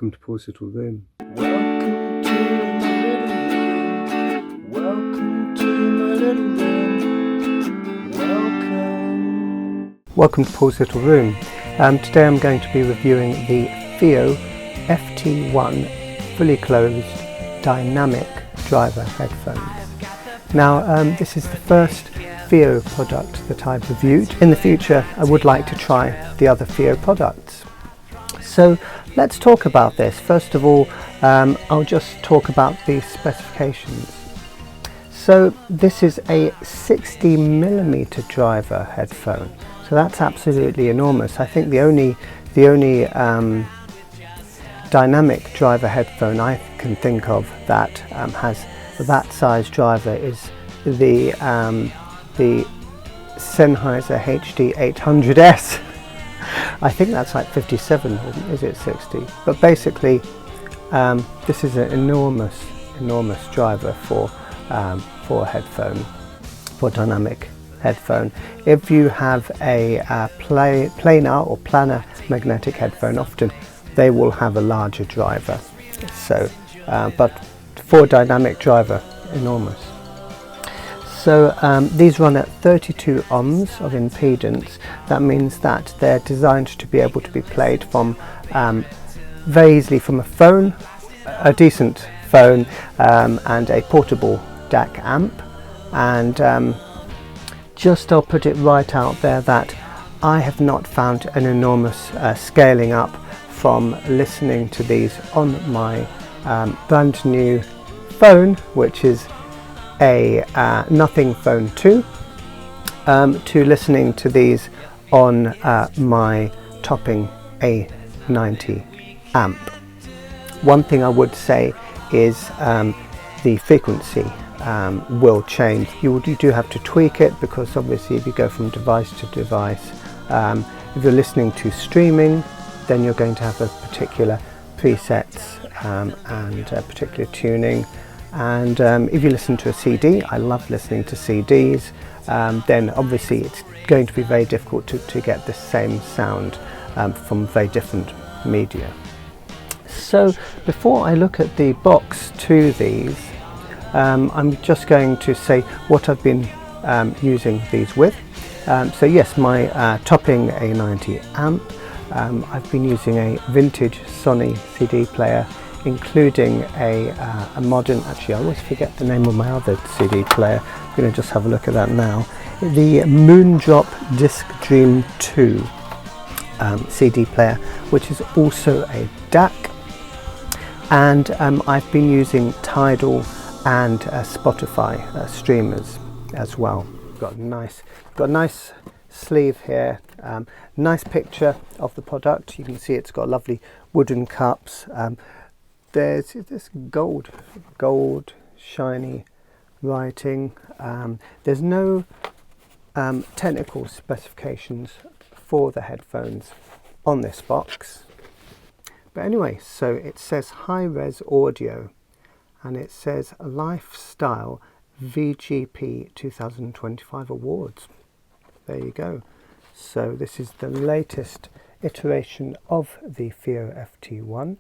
Welcome to Poor Little Room. Welcome to my little room. Welcome to my little room. Welcome to Paul's Little Room. Today I'm going to be reviewing the Fiio FT1 Fully Closed Dynamic Driver Headphones. Now this is the first Fiio product that I've reviewed. In the future I would like to try the other Fiio products. So let's talk about this. First of all, I'll just talk about the specifications. So this is a 60mm driver headphone. So that's absolutely enormous. I think the only dynamic driver headphone I can think of that has that size driver is the Sennheiser HD 800S. I think that's like 57, or is it 60? But basically, this is an enormous driver for a headphone, for a dynamic headphone. If you have a planar or planar magnetic headphone, often they will have a larger driver. So, but for a dynamic driver, enormous. So these run at 32 ohms of impedance. That means that they're designed to be able to be played from very easily from a phone, a decent phone, and a portable DAC amp. And I'll put it right out there that I have not found an enormous scaling up from listening to these on my brand new phone, which is a Nothing Phone 2, to listening to these on my topping A90 amp. One thing I would say is the frequency will change. You do have to tweak it, because obviously if you go from device to device, if you're listening to streaming, then you're going to have a particular presets and a particular tuning. And if you listen to a CD, I love listening to CDs, then obviously it's going to be very difficult to get the same sound from very different media. So before I look at the box to these, I'm just going to say what I've been using these with. So yes, my topping A90 amp, I've been using a vintage Sony CD player, including a modern, actually I always forget the name of my other CD player, I'm going to just have a look at that now, the Moondrop Disc Dream 2 CD player, which is also a DAC, and I've been using Tidal and Spotify streamers as well. Got a nice sleeve here, nice picture of the product. You can see it's got lovely wooden cups. There's this gold shiny writing. There's no technical specifications for the headphones on this box. But anyway, so it says high-res audio, and it says Lifestyle VGP 2025 Awards. There you go. So this is the latest iteration of the Fiio FT1.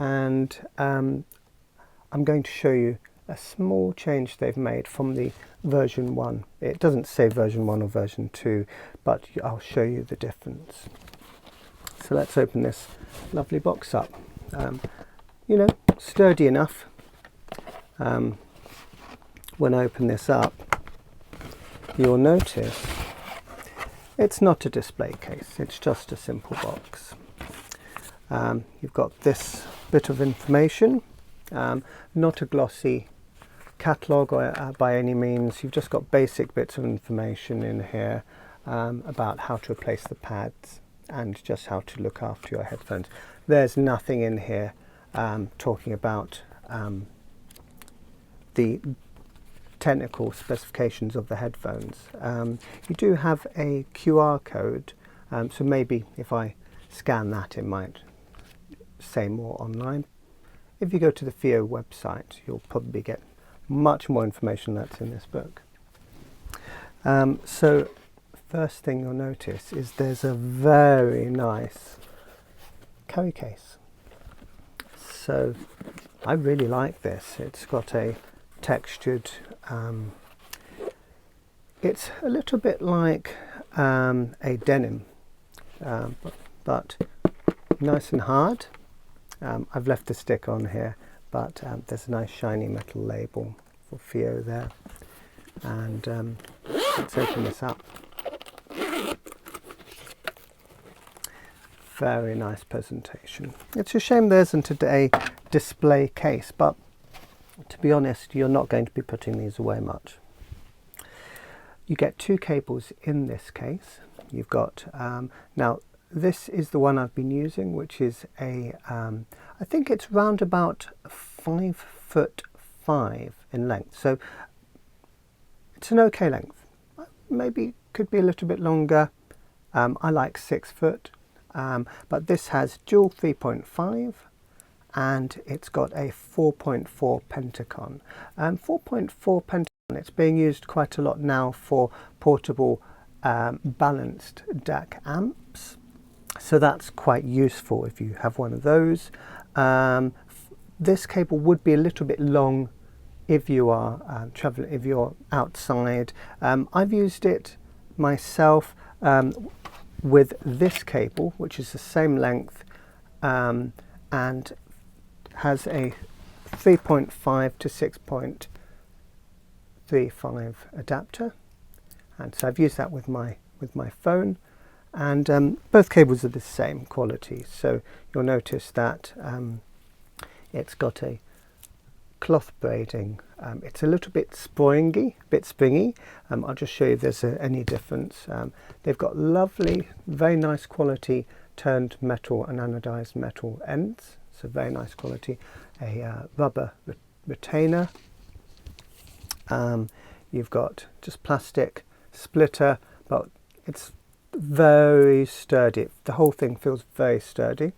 And I'm going to show you a small change they've made from the version 1. It doesn't say version 1 or version 2, but I'll show you the difference. So let's open this lovely box up. You know, sturdy enough. When I open this up, you'll notice it's not a display case, it's just a simple box. You've got this bit of information, not a glossy catalogue by any means. You've just got basic bits of information in here about how to replace the pads and just how to look after your headphones. There's nothing in here talking about the technical specifications of the headphones. You do have a QR code, so maybe if I scan that it might say more online. If you go to the Fiio website, you'll probably get much more information that's in this book. So first thing you'll notice is there's a very nice carry case. So I really like this. It's got a textured, it's a little bit like a denim, but nice and hard. I've left the stick on here, but there's a nice shiny metal label for Fiio there. And let's open this up. Very nice presentation. It's a shame there isn't a display case, but to be honest, you're not going to be putting these away much. You get two cables in this case. You've got, now this is the one I've been using, which is a, I think it's round about 5'5" in length. So it's an okay length. Maybe could be a little bit longer. I like 6 foot. But this has dual 3.5 and it's got a 4.4 Pentacon. 4.4 Pentacon, it's being used quite a lot now for portable balanced DAC amps. So that's quite useful if you have one of those. This cable would be a little bit long if you are traveling, if you're outside. I've used it myself with this cable, which is the same length and has a 3.5 to 6.35 adapter, and so I've used that with my phone, and both cables are the same quality. So you'll notice that it's got a cloth braiding. It's a little bit springy. I'll just show you if there's any difference. They've got lovely, very nice quality turned metal and anodized metal ends. So very nice quality. A rubber retainer. You've got just plastic splitter, but it's very sturdy. The whole thing feels very sturdy.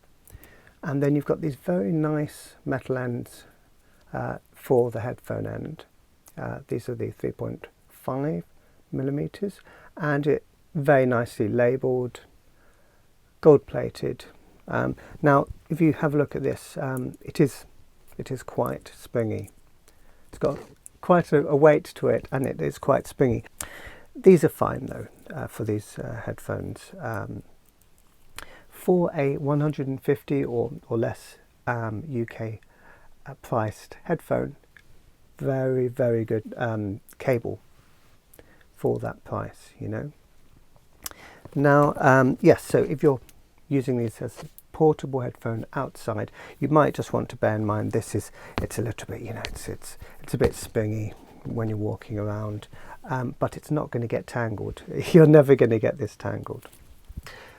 And then you've got these very nice metal ends for the headphone end. These are the 3.5 millimeters, and it very nicely labelled, gold plated. Now if you have a look at this, it is quite springy. It's got quite a weight to it, and it is quite springy. These are fine though for these headphones. For a 150 or less UK priced headphone, very good cable for that price, you know. Now yes, so if you're using these as a portable headphone outside, you might just want to bear in mind it's a little bit, you know, it's a bit springy when you're walking around, but it's not going to get tangled. You're never going to get this tangled.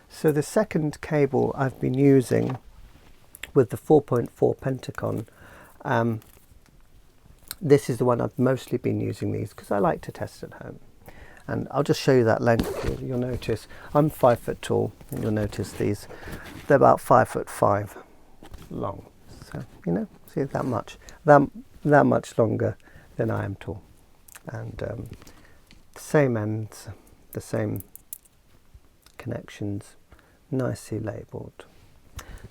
So the second cable I've been using with the 4.4 Pentacon, this is the one I've mostly been using these because I like to test at home. And I'll just show you that length. You'll notice I'm 5 foot tall, and you'll notice these, they're about 5'5" long. So, you know, see that much longer than I am tall. And the same ends, the same connections, nicely labelled.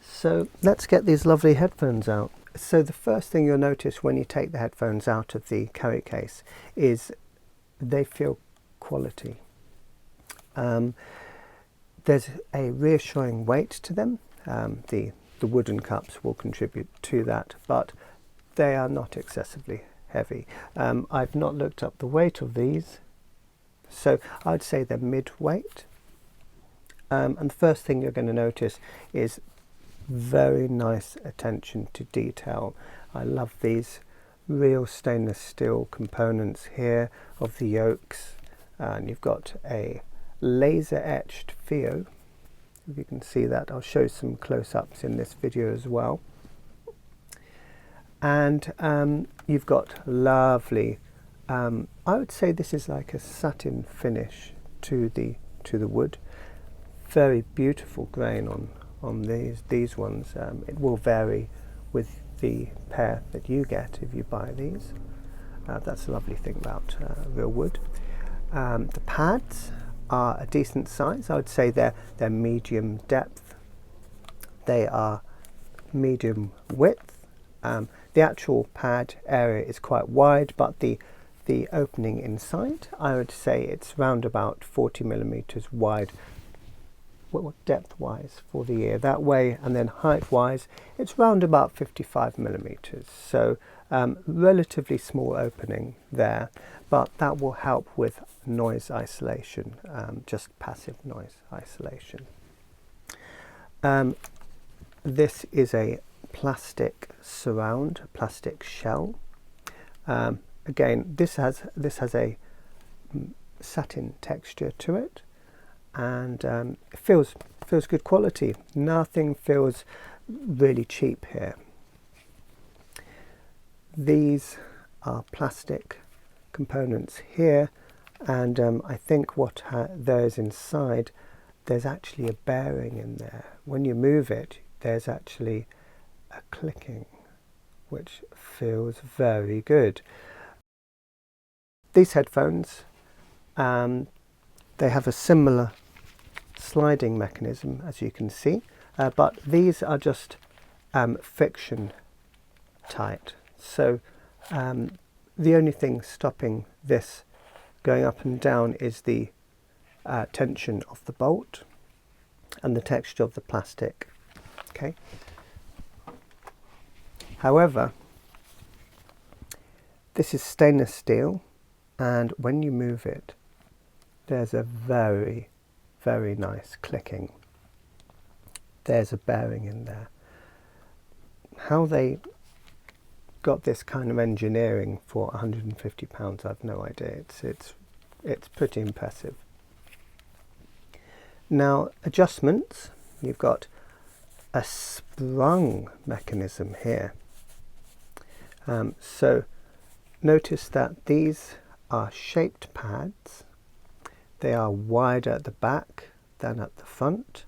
So let's get these lovely headphones out. So the first thing you'll notice when you take the headphones out of the carry case is they feel quality. There's a reassuring weight to them. The wooden cups will contribute to that, but they are not excessively heavy. I've not looked up the weight of these, so I'd say they're mid-weight. And the first thing you're going to notice is very nice attention to detail. I love these real stainless steel components here of the yokes, and you've got a laser etched Fiio. If you can see that, I'll show some close-ups in this video as well. And you've got lovely, I would say this is like a satin finish to the wood. Very beautiful grain on these ones. It will vary with the pair that you get if you buy these. That's a lovely thing about real wood. The pads are a decent size. I would say they're medium depth. They are medium width. The actual pad area is quite wide, but the opening inside, I would say it's round about 40 millimeters wide, depth wise for the ear that way, and then height wise it's round about 55 millimeters. So relatively small opening there, but that will help with noise isolation, just passive noise isolation. This is a plastic surround, plastic shell. Again, this has a satin texture to it, and it feels good quality. Nothing feels really cheap here. These are plastic components here, and I think what there is inside, there's actually a bearing in there. When you move it, there's actually a clicking, which feels very good. These headphones, they have a similar sliding mechanism, as you can see, but these are just friction tight. So the only thing stopping this going up and down is the tension of the bolt and the texture of the plastic. Okay. However, this is stainless steel, and when you move it, there's a very, very nice clicking. There's a bearing in there. How they got this kind of engineering for £150, I've no idea. It's pretty impressive. Now, adjustments, you've got a sprung mechanism here. So notice that these are shaped pads. They are wider at the back than at the front,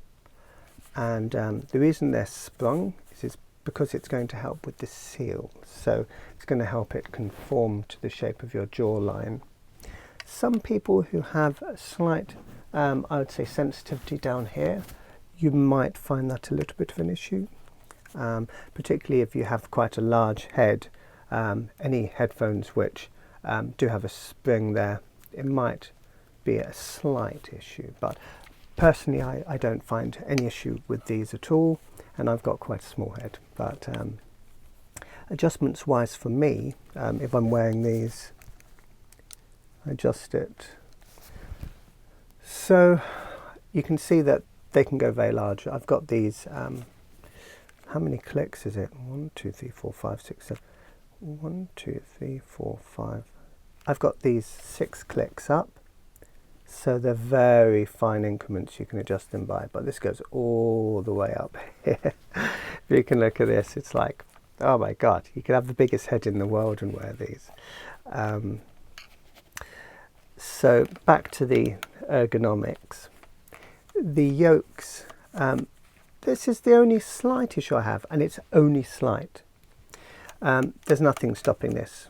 and the reason they're sprung is because it's going to help with the seal. So it's going to help it conform to the shape of your jawline. Some people who have a slight, I would say, sensitivity down here, you might find that a little bit of an issue, particularly if you have quite a large head. Any headphones which do have a spring there, it might be a slight issue, but personally I don't find any issue with these at all, and I've got quite a small head. But adjustments wise for me, if I'm wearing these, I adjust it so you can see that they can go very large. I've got these, how many clicks is it? 1, 2, 3, 4, 5, 6, 7. 1, 2, 3, 4, 5. I've got these 6 clicks up, so they're very fine increments. You can adjust them by, but this goes all the way up here. If you can look at this, it's like, oh my god, you could have the biggest head in the world and wear these. So back to the ergonomics. The yokes, this is the only slight issue I have, and it's only slight. There's nothing stopping this,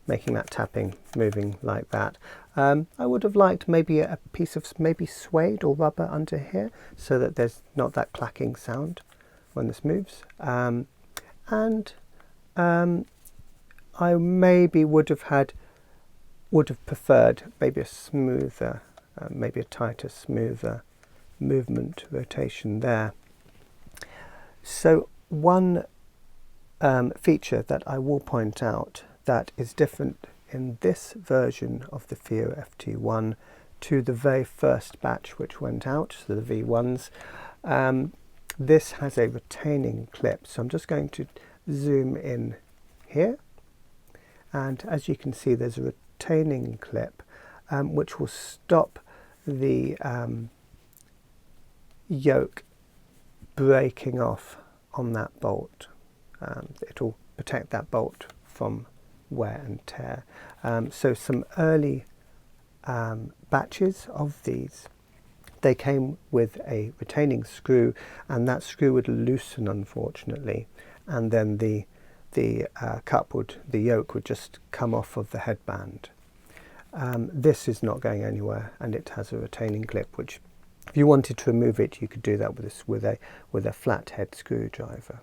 making that tapping, moving like that. I would have liked maybe a piece of maybe suede or rubber under here, so that there's not that clacking sound when this moves. And I maybe would have preferred maybe a smoother, maybe a tighter, smoother movement rotation there. So one feature that I will point out that is different in this version of the Fiio FT1 to the very first batch which went out, so the V1s, this has a retaining clip. So I'm just going to zoom in here, and as you can see, there's a retaining clip which will stop the yoke breaking off on that bolt. It'll protect that bolt from wear and tear. So some early batches of these, they came with a retaining screw, and that screw would loosen, unfortunately, and then the yoke would just come off of the headband. This is not going anywhere, and it has a retaining clip which If you wanted to remove it, you could do that with a flathead screwdriver.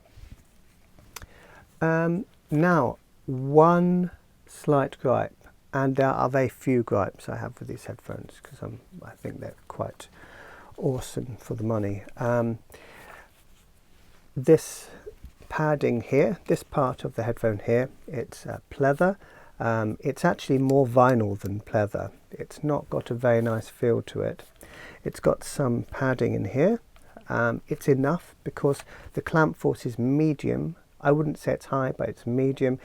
Now, one slight gripe, and there are very few gripes I have with these headphones because I think they're quite awesome for the money. This padding here, this part of the headphone here, it's pleather. It's actually more vinyl than pleather. It's not got a very nice feel to it. It's got some padding in here. It's enough because the clamp force is medium. I wouldn't say it's high, but it's medium,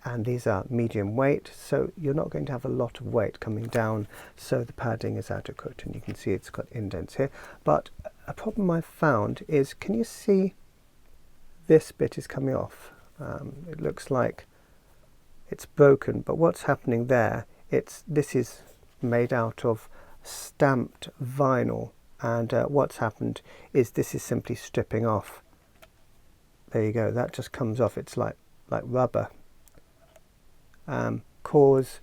and these are medium weight, so you're not going to have a lot of weight coming down, so the padding is adequate, and you can see it's got indents here. But a problem I've found is, can you see this bit is coming off? It looks like it's broken, but what's happening there, this is made out of stamped vinyl, and what's happened is this is simply stripping off. There you go, that just comes off. It's like rubber. Cause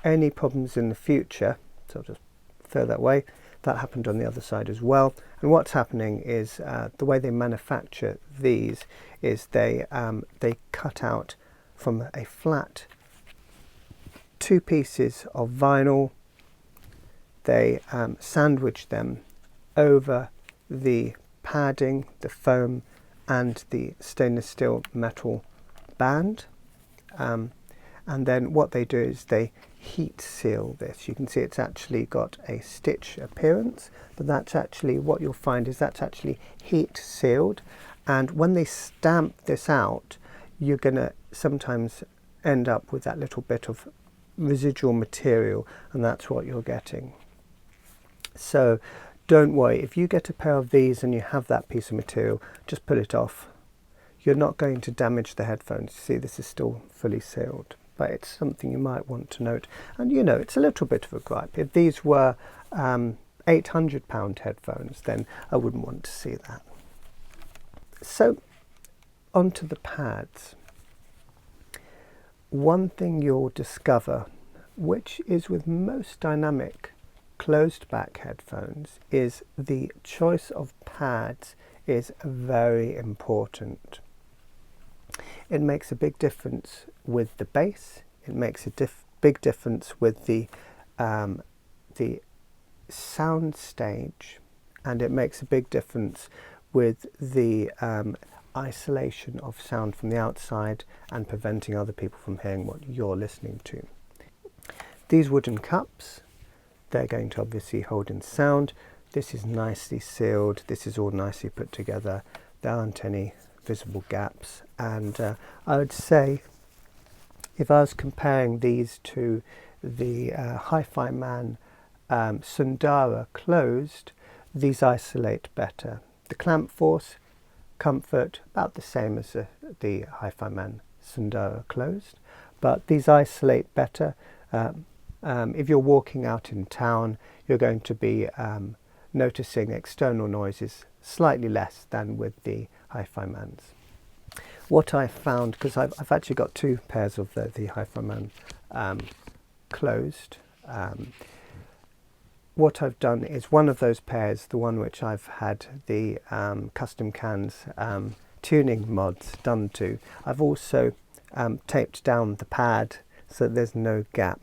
any problems in the future, so I'll just throw that away. That happened on the other side as well. And what's happening is the way they manufacture these is they cut out from a flat 2 pieces of vinyl. They sandwich them over the padding, the foam, and the stainless steel metal band, and then what they do is they heat seal this. You can see it's actually got a stitch appearance, but that's actually what you'll find is that's actually heat sealed, and when they stamp this out, you're going to sometimes end up with that little bit of residual material, and that's what you're getting. So don't worry, if you get a pair of these and you have that piece of material, just pull it off. You're not going to damage the headphones. See, this is still fully sealed, but it's something you might want to note. And you know, it's a little bit of a gripe. If these were £800 headphones, then I wouldn't want to see that. So, onto the pads. One thing you'll discover, which is with most dynamic closed back headphones, is the choice of pads is very important. It makes a big difference with the bass. It makes a big difference with the sound stage, and it makes a big difference with the isolation of sound from the outside and preventing other people from hearing what you're listening to. These wooden cups, they're going to obviously hold in sound. This is nicely sealed. This is all nicely put together. There aren't any visible gaps. And I would say, if I was comparing these to the Hi-Fi Man Sundara Closed, these isolate better. The clamp force, comfort, about the same as the Hi-Fi Man Sundara Closed, but these isolate better. If you're walking out in town, you're going to be noticing external noises slightly less than with the Hi-Fi Mans. What I found, because I've actually got 2 pairs of the Hi-Fi Man Closed, what I've done is one of those pairs, the one which I've had the custom cans tuning mods done to, I've also taped down the pad so that there's no gap.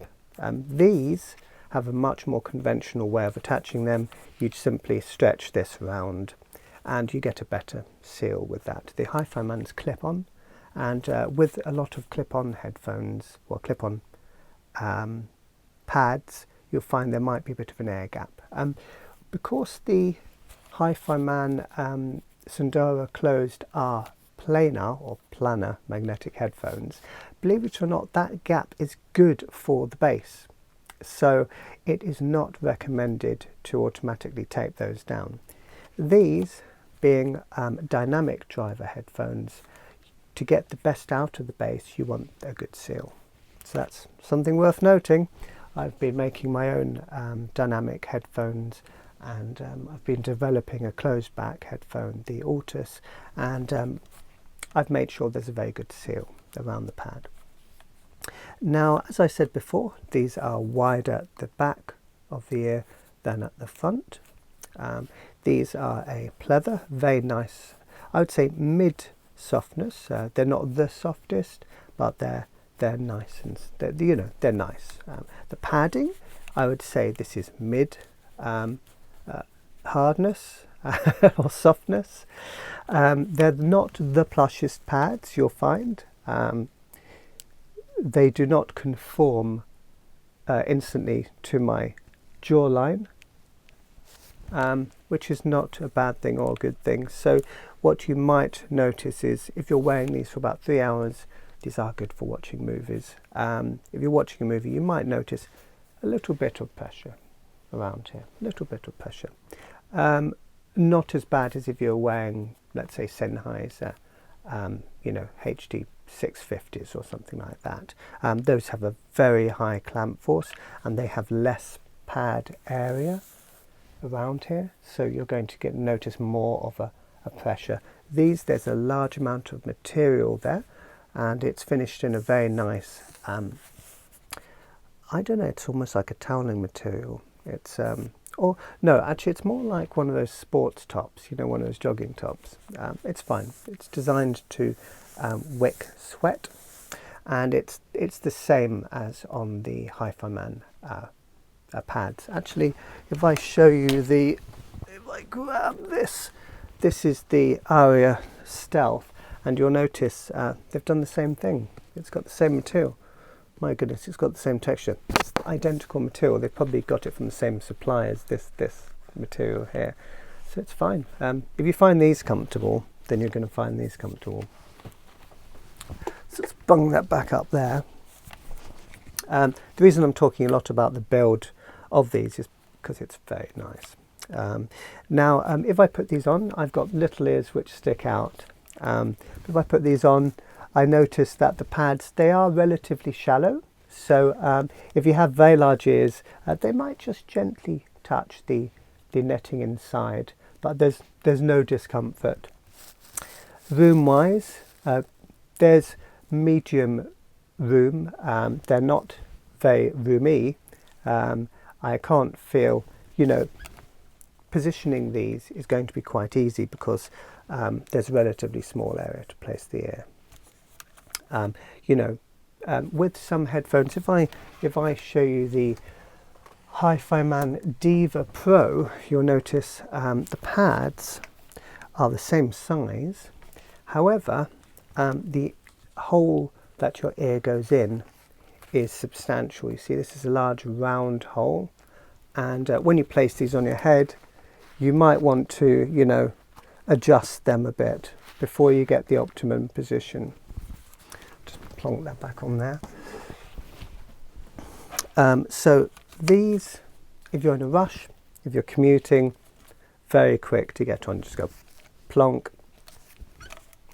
These have a much more conventional way of attaching them. You'd simply stretch this around and you get a better seal with that. The Hi-Fi Man's clip-on, and with a lot of clip-on headphones, or clip-on pads, you'll find there might be a bit of an air gap. Because the Hi-Fi Man Sundara Closed are planar or planar magnetic headphones, believe it or not, that gap is good for the bass. So it is not recommended to automatically tape those down. These being dynamic driver headphones, to get the best out of the bass, you want a good seal. So that's something worth noting. I've been making my own dynamic headphones, and I've been developing a closed back headphone, the Altus, and I've made sure there's a very good seal around the pad. Now, as I said before, these are wider at the back of the ear than at the front. These are a pleather, very nice, I would say mid softness. They're not the softest, but they're nice, and they're nice. The padding, I would say this is mid hardness or softness. They're not the plushest pads you'll find. They do not conform instantly to my jawline, which is not a bad thing or a good thing. So what you might notice is if you're wearing these for about 3 hours, these are good for watching movies. If you're watching a movie, you might notice a little bit of pressure around here, a little bit of pressure. Not as bad as if you're wearing, let's say, Sennheiser, HD 650s or something like that. Those have a very high clamp force and they have less pad area around here, so you're going to notice more of a pressure. There's a large amount of material there, and it's finished in a very nice, I don't know, it's almost like a toweling material. It's or no, actually it's more like one of those sports tops, one of those jogging tops. It's fine. It's designed to wick sweat, and it's the same as on the Hi-Fi Man pads. Actually, if I show you if I grab this is the Aria Stealth, and you'll notice they've done the same thing. It's got the same material. My goodness, it's got the same texture. It's the identical material. They've probably got it from the same supply as this material here. So it's fine. If you find these comfortable, then you're going to find these comfortable. So let's bung that back up there. The reason I'm talking a lot about the build of these is because it's very nice. Now, if I put these on, I've got little ears which stick out. If I put these on, I notice that the pads, they are relatively shallow. So if you have very large ears, they might just gently touch the netting inside, but there's no discomfort. Room-wise, there's medium room. They're not very roomy. I can't feel, positioning these is going to be quite easy because there's a relatively small area to place the ear. With some headphones, if I show you the Hi-Fi Man Diva Pro, you'll notice the pads are the same size. However, the hole that your ear goes in is substantial. You see, this is a large round hole, and when you place these on your head, you might want to, adjust them a bit before you get the optimum position. Just plonk that back on there. So these, if you're in a rush, if you're commuting, very quick to get on. Just go plonk,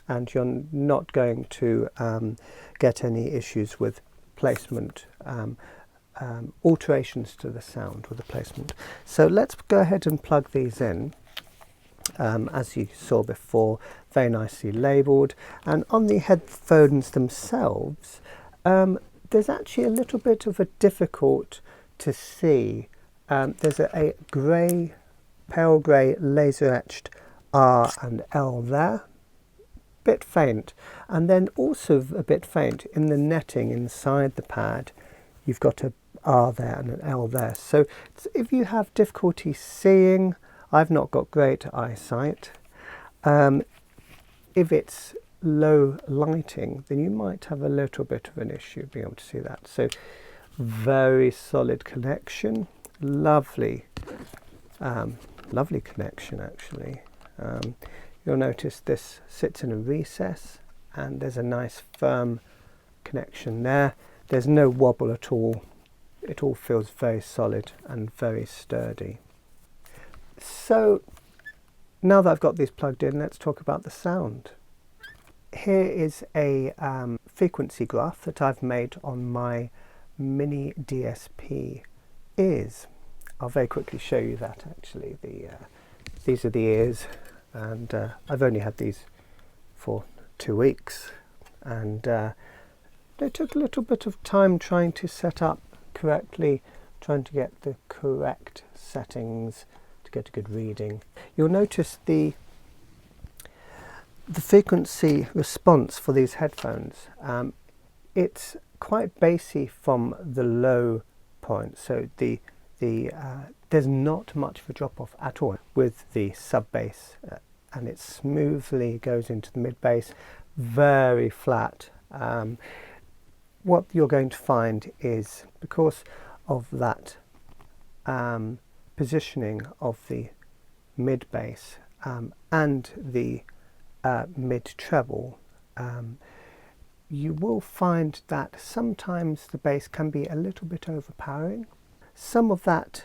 and you're not going to get any issues with placement, alterations to the sound with the placement. So let's go ahead and plug these in. As you saw before, very nicely labelled, and on the headphones themselves, there's actually a little bit of a difficult to see. There's a grey, pale grey laser etched R and L there, bit faint, and then also a bit faint in the netting inside the pad. You've got a R there and an L there. So if you have difficulty seeing, I've not got great eyesight. If it's low lighting, then you might have a little bit of an issue being able to see that. So very solid connection, lovely connection actually. You'll notice this sits in a recess, and there's a nice firm connection there. There's no wobble at all. It all feels very solid and very sturdy. So now that I've got these plugged in, let's talk about the sound. Here is a frequency graph that I've made on my mini DSP ears. I'll very quickly show you that actually. These are the ears, and I've only had these for 2 weeks, and they took a little bit of time trying to set up correctly, trying to get the correct settings to get a good reading. You'll notice the frequency response for these headphones. It's quite bassy from the low point, so there's not much of a drop off at all with the sub bass, and it smoothly goes into the mid bass, very flat. What you're going to find is, because of that positioning of the mid bass and the mid treble, you will find that sometimes the bass can be a little bit overpowering. Some of that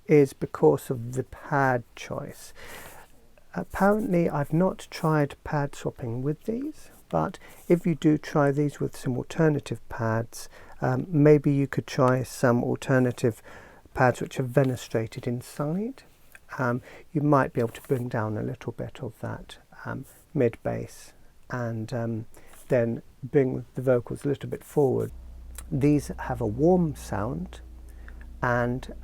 is because of the pad choice. Apparently I've not tried pad swapping with these, but if you do try these with some alternative pads, maybe you could try some alternative pads which are fenestrated inside. You might be able to bring down a little bit of that mid bass and then bring the vocals a little bit forward. These have a warm sound, and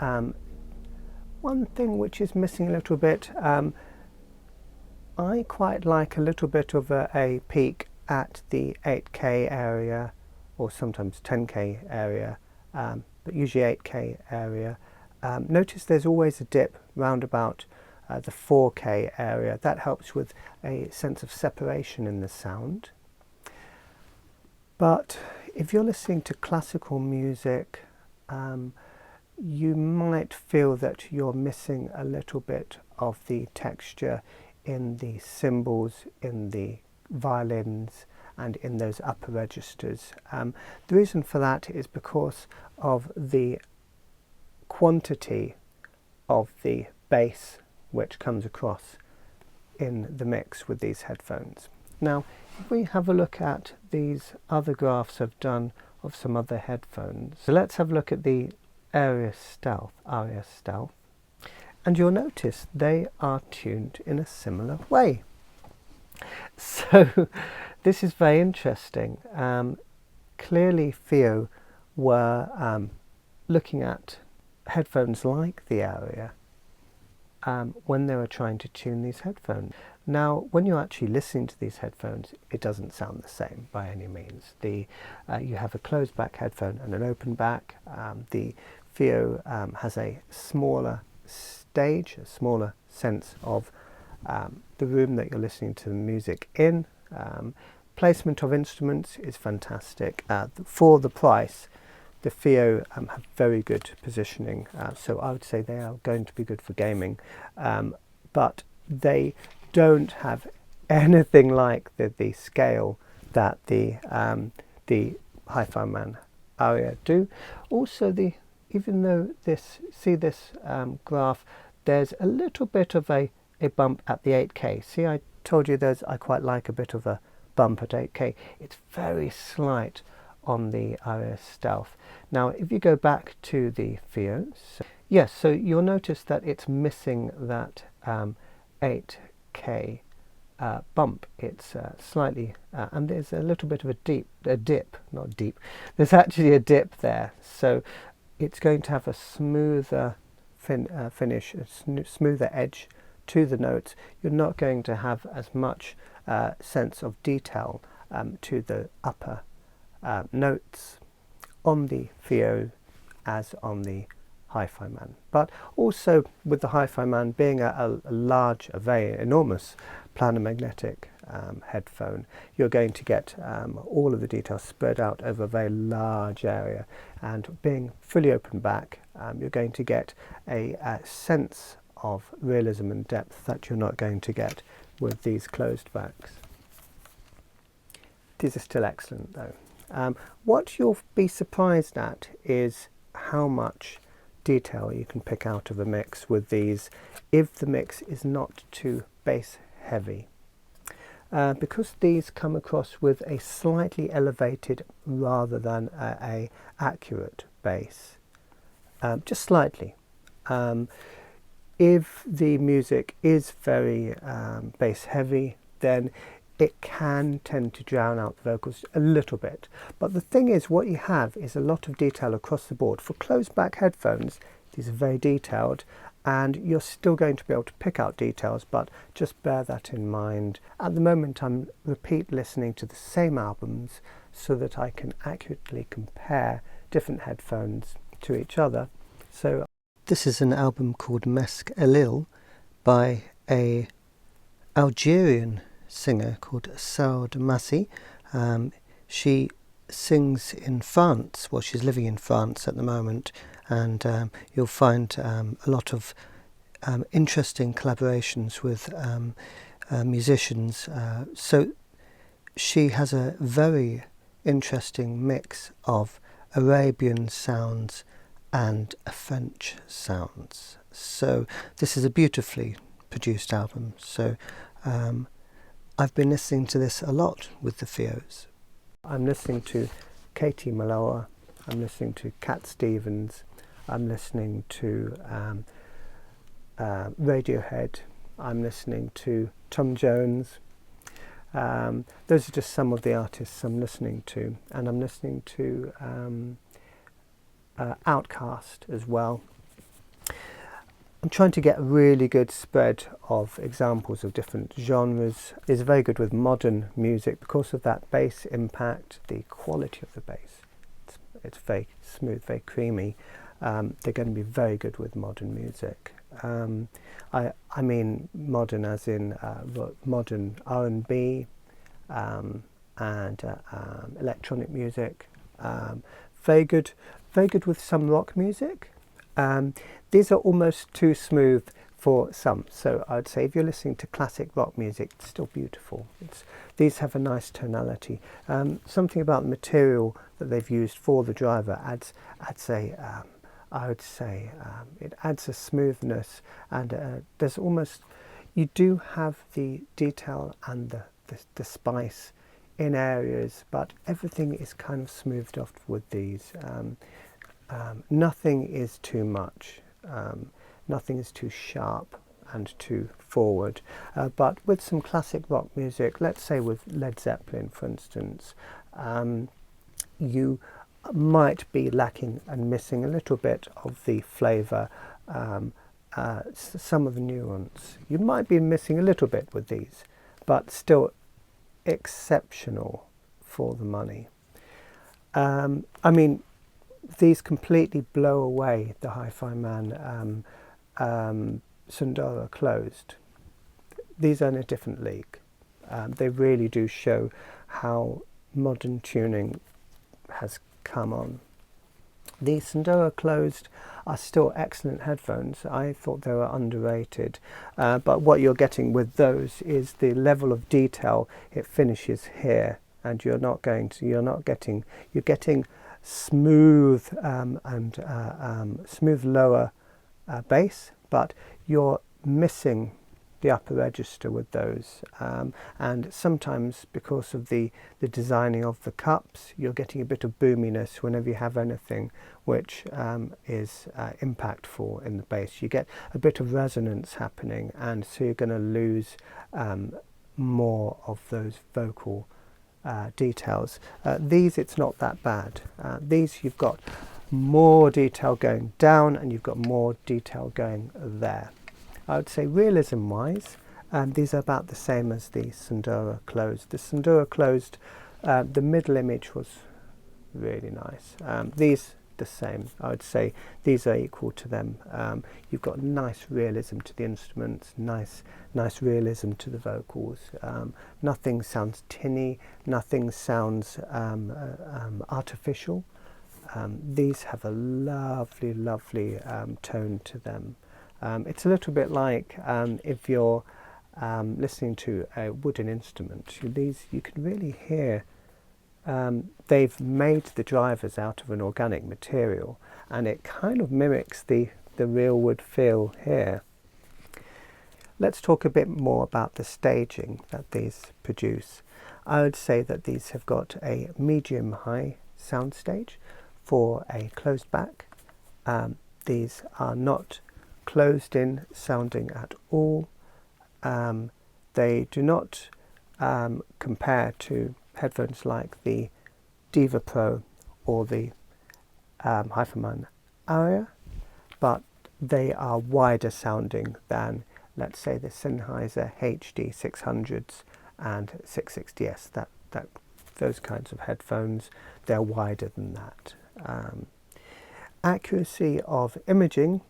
one thing which is missing a little bit, I quite like a little bit of a peak at the 8K area, or sometimes 10K area, but usually 8K area. Notice there's always a dip round about the 4K area. That helps with a sense of separation in the sound. But if you're listening to classical music, you might feel that you're missing a little bit of the texture in the cymbals, in the violins, and in those upper registers. The reason for that is because of the quantity of the bass which comes across in the mix with these headphones. Now, if we have a look at these other graphs I've done of some other headphones, so let's have a look at the Aria Stealth, and you'll notice they are tuned in a similar way. So this is very interesting. Clearly Fiio were looking at headphones like the Aria when they were trying to tune these headphones. Now, when you're actually listening to these headphones, it doesn't sound the same by any means. You have a closed back headphone and an open back. The Fiio has a smaller stage, a smaller sense of the room that you're listening to the music in. Placement of instruments is fantastic. For the price, the Fiio have very good positioning, so I would say they are going to be good for gaming, but they don't have anything like the scale that the Hi-Fi Man Aria do. Also, even though this graph, there's a little bit of a bump at the 8K. See, I told you I quite like a bit of a bump at 8K. It's very slight on the Aria Stealth. Now, if you go back to the Fiio, yes, so you'll notice that it's missing that 8K bump. It's slightly, and there's a little bit of a dip, not deep. There's actually a dip there, so it's going to have a smoother finish, a smoother edge to the notes. You're not going to have as much sense of detail to the upper notes on the Fiio as on the Hi-Fi Man. But also with the Hi-Fi Man being a large, a very enormous planar magnetic headphone, you're going to get all of the details spread out over a very large area, and being fully open back, you're going to get a sense of realism and depth that you're not going to get with these closed backs. These are still excellent though. What you'll be surprised at is how much detail you can pick out of a mix with these if the mix is not too bass heavy. Because these come across with a slightly elevated rather than a accurate bass, just slightly. If the music is very bass heavy, then it can tend to drown out the vocals a little bit. But the thing is, what you have is a lot of detail across the board. For closed back headphones, these are very detailed, and you're still going to be able to pick out details, but just bear that in mind. At the moment I'm repeat listening to the same albums so that I can accurately compare different headphones to each other. So this is an album called Mesk Elil by a Algerian singer called Saud Massi. She sings in France. Well, she's living in France at the moment, and you'll find a lot of interesting collaborations with musicians. So she has a very interesting mix of Arabian sounds and French sounds. So this is a beautifully produced album. So I've been listening to this a lot with the Fios. I'm listening to Katie Maloa, I'm listening to Cat Stevens, I'm listening to Radiohead, I'm listening to Tom Jones. Those are just some of the artists I'm listening to, and I'm listening to Outkast as well. I'm trying to get a really good spread of examples of different genres. It's very good with modern music because of that bass impact, the quality of the bass. It's very smooth, very creamy. They're going to be very good with modern music. I mean modern as in modern R&B and electronic music. Very good with some rock music. These are almost too smooth for some, so I'd say if you're listening to classic rock music, it's still beautiful. These have a nice tonality. Something about the material that they've used for the driver adds I would say it adds a smoothness, and there's almost, you do have the detail and the spice in areas, but everything is kind of smoothed off with these. Nothing is too much, nothing is too sharp and too forward, but with some classic rock music, let's say with Led Zeppelin for instance, you might be lacking and missing a little bit of the flavour, some of the nuance. You might be missing a little bit with these, but still exceptional for the money. I mean, these completely blow away the Hi-Fi Man Sundara Closed. These are in a different league. They really do show how modern tuning has come on. The Sundara Closed are still excellent headphones. I thought they were underrated, but what you're getting with those is the level of detail. It finishes here, and you're getting smooth smooth lower bass, but you're missing the upper register with those, and sometimes because of the designing of the cups, you're getting a bit of boominess whenever you have anything which is impactful in the bass. You get a bit of resonance happening, and so you're going to lose more of those vocal details. These, it's not that bad. These, you've got more detail going down and you've got more detail going there. I would say realism wise, these are about the same as the Sundara Closed. The Sundara Closed, the middle image was really nice. These the same. I would say these are equal to them. You've got nice realism to the instruments, nice realism to the vocals. Nothing sounds tinny, nothing sounds artificial. These have a lovely tone to them. It's a little bit like if you're listening to a wooden instrument. These, you can really hear they've made the drivers out of an organic material, and it kind of mimics the real wood feel here. Let's talk a bit more about the staging that these produce. I would say that these have got a medium-high sound stage for a closed back. These are not closed in sounding at all. They do not compare to headphones like the Diva Pro or the Hi-Fi Man Aria, but they are wider sounding than, let's say, the Sennheiser HD 600s and 660S. Those kinds of headphones, they're wider than that. Accuracy of imaging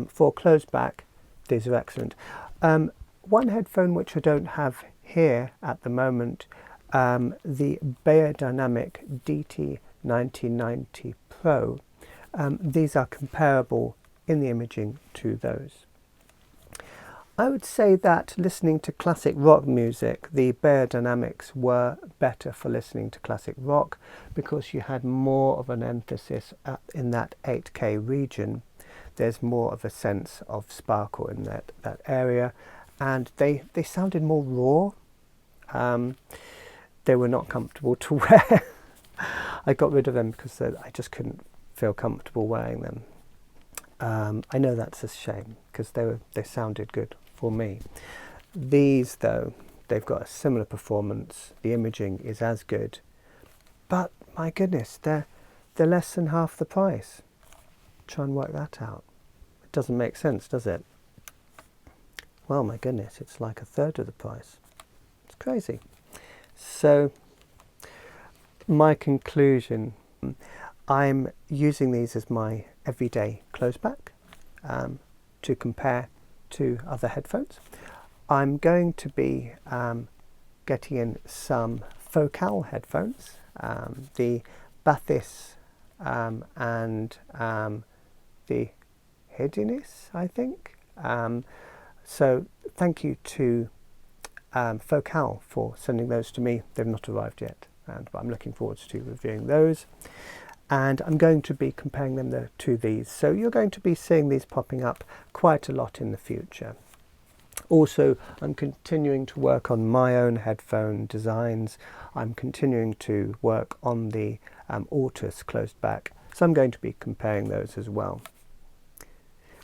for closed back, these are excellent. One headphone which I don't have here at the moment, the Beyerdynamic DT1990 Pro. These are comparable in the imaging to those. I would say that listening to classic rock music, the Beyerdynamics were better for listening to classic rock because you had more of an emphasis in that 8K region. There's more of a sense of sparkle in that area, and they sounded more raw. They were not comfortable to wear. I got rid of them because I just couldn't feel comfortable wearing them. I know that's a shame because they sounded good for me. These, though, they've got a similar performance. The imaging is as good, but my goodness, they're less than half the price. Try and work that out. It doesn't make sense, does it? Well, my goodness, it's like a third of the price. It's crazy. So, my conclusion, I'm using these as my everyday closed back to compare to other headphones. I'm going to be getting in some Focal headphones, the Bathis and the Hiddiness, I think. So thank you to Focal for sending those to me. They've not arrived yet, but I'm looking forward to reviewing those. And I'm going to be comparing them to these. So you're going to be seeing these popping up quite a lot in the future. Also, I'm continuing to work on my own headphone designs. I'm continuing to work on the Altus closed back. So I'm going to be comparing those as well.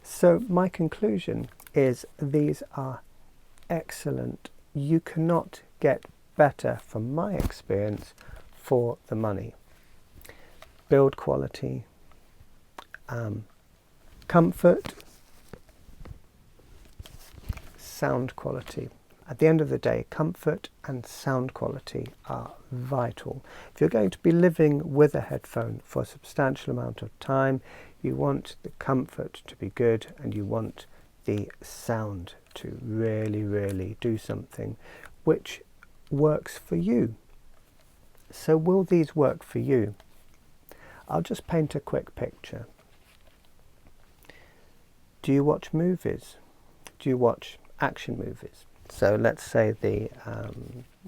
So my conclusion is these are excellent. You cannot get better, from my experience, for the money. Build quality, comfort, sound quality. At the end of the day, comfort and sound quality are vital. If you're going to be living with a headphone for a substantial amount of time, you want the comfort to be good and you want the sound to really, really do something which works for you. So will these work for you? I'll just paint a quick picture. Do you watch movies? Do you watch action movies? So let's say the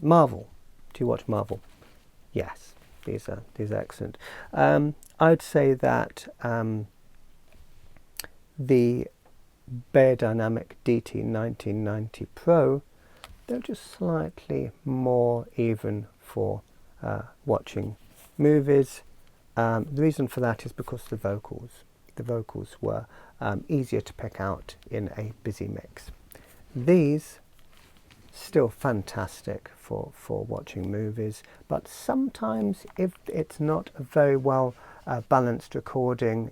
Marvel. Do you watch Marvel? Yes, these are excellent. I'd say that the Beyerdynamic DT1990 Pro, they're just slightly more even for watching movies. The reason for that is because the vocals were easier to pick out in a busy mix. These, still fantastic for watching movies, but sometimes if it's not a very well balanced recording,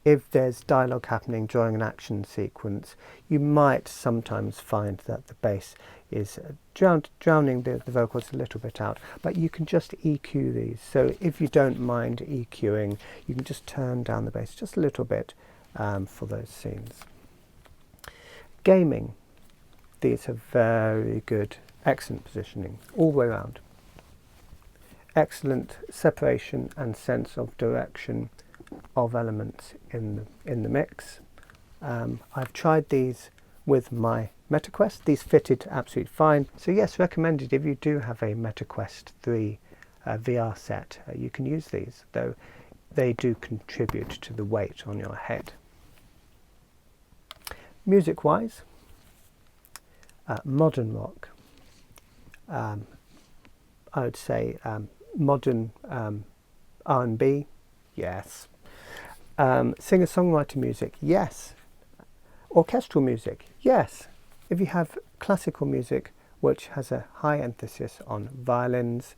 if there's dialogue happening during an action sequence, you might sometimes find that the bass is drowning the vocals a little bit out, but you can just EQ these. So if you don't mind EQing, you can just turn down the bass just a little bit for those scenes. Gaming. These are very good, excellent positioning all the way around. Excellent separation and sense of direction of elements in the mix. I've tried these with my MetaQuest. These fitted absolutely fine. So yes, recommended if you do have a MetaQuest 3 VR set. You can use these, though they do contribute to the weight on your head. Music-wise, modern rock. I would say modern R&B, yes. Singer-songwriter music, yes. Orchestral music, yes. If you have classical music which has a high emphasis on violins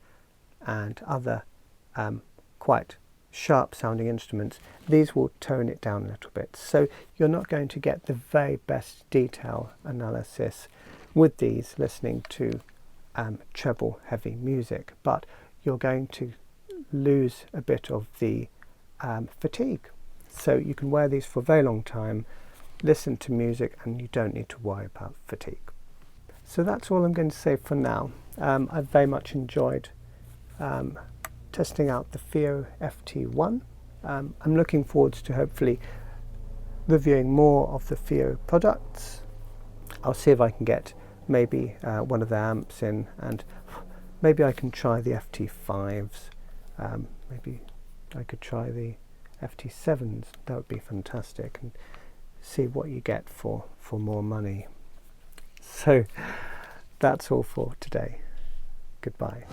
and other quite sharp sounding instruments, these will tone it down a little bit. So you're not going to get the very best detail analysis with these listening to treble heavy music, but you're going to lose a bit of the fatigue. So you can wear these for a very long time, listen to music, and you don't need to worry about fatigue. So that's all I'm going to say for now. I've very much enjoyed testing out the Fiio FT1. I'm looking forward to hopefully reviewing more of the Fiio products. I'll see if I can get maybe one of the amps in, and maybe I can try the FT5s. Maybe I could try the FT7s. That would be fantastic, and see what you get for more money. So that's all for today. Goodbye.